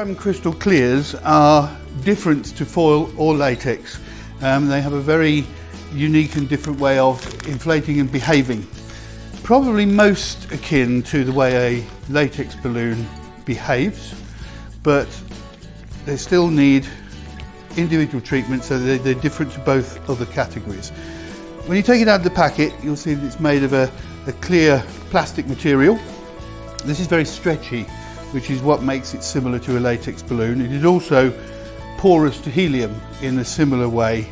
Amscan Crystal Clearz are different to foil or latex. They have a very unique and different way of inflating and behaving. Probably most akin to the way a latex balloon behaves, but they still need individual treatment, so they're different to both other categories. When you take it out of the packet, you'll see that it's made of a clear plastic material. This is very stretchy, which is what makes it similar to a latex balloon. It is also porous to helium in a similar way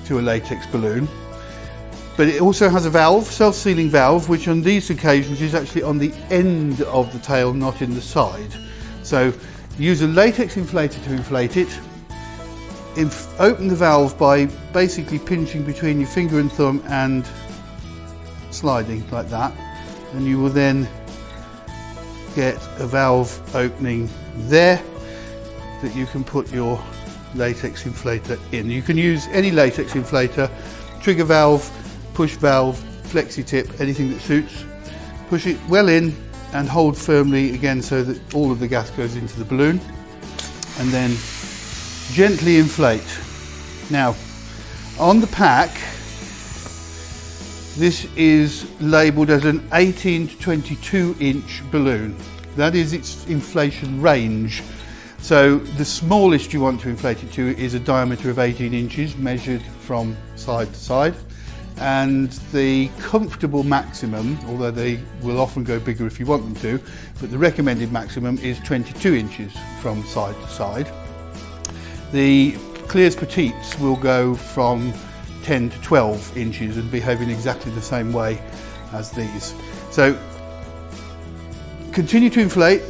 to a latex balloon. But it also has a valve, self-sealing valve, which on these occasions is actually on the end of the tail, not in the side. So use a latex inflator to inflate it. Open the valve by basically pinching between your finger and thumb and sliding like that, and you will then get a valve opening there that you can put your latex inflator in. You can use any latex inflator, trigger valve, push valve, flexi tip, anything that suits. Push it well in and hold firmly again so that all of the gas goes into the balloon, and then gently inflate. Now, on the pack, this is labelled as an 18 to 22 inch balloon. That is its inflation range. So the smallest you want to inflate it to is a diameter of 18 inches measured from side to side. And the comfortable maximum, although they will often go bigger if you want them to, but the recommended maximum is 22 inches from side to side. The Clearz Petites will go from 10 to 12 inches and behave in exactly the same way as these. So continue to inflate.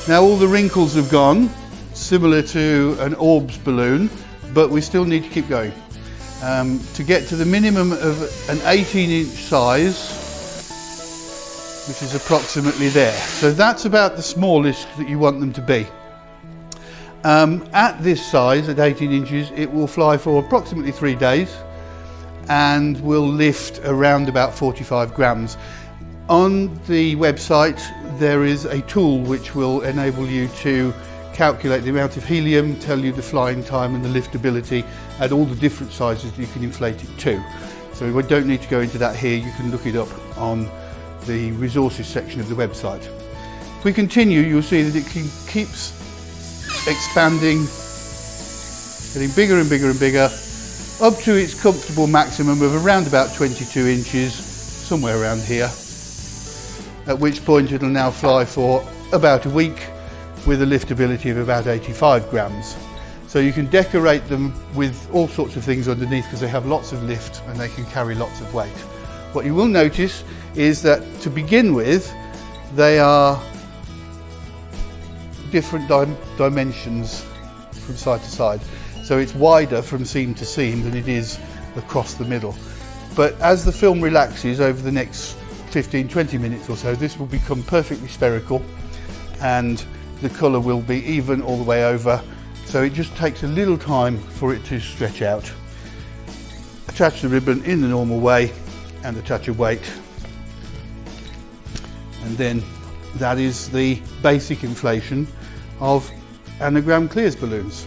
Now all the wrinkles have gone, similar to an orbs balloon, but we still need to keep going. To get to the minimum of an 18-inch size, which is approximately there. So that's about the smallest that you want them to be. At this size, at 18 inches, it will fly for approximately 3 days and will lift around about 45 grams. On the website, there is a tool which will enable you to calculate the amount of helium, tell you the flying time and the liftability at all the different sizes you can inflate it to. So we don't need to go into that here, you can look it up on the resources section of the website. If we continue, you'll see that it keeps expanding, getting bigger and bigger and bigger, up to its comfortable maximum of around about 22 inches, somewhere around here, at which point it'll now fly for about a week with a liftability of about 85 grams. So you can decorate them with all sorts of things underneath because they have lots of lift and they can carry lots of weight. What you will notice is that to begin with, they are different dimensions from side to side. So it's wider from seam to seam than it is across the middle. But as the film relaxes over the next 15-20 minutes or so, this will become perfectly spherical and the colour will be even all the way over. So it just takes a little time for it to stretch out. Attach the ribbon in the normal way and attach a weight. And then that is the basic inflation of Amscan Clearz balloons.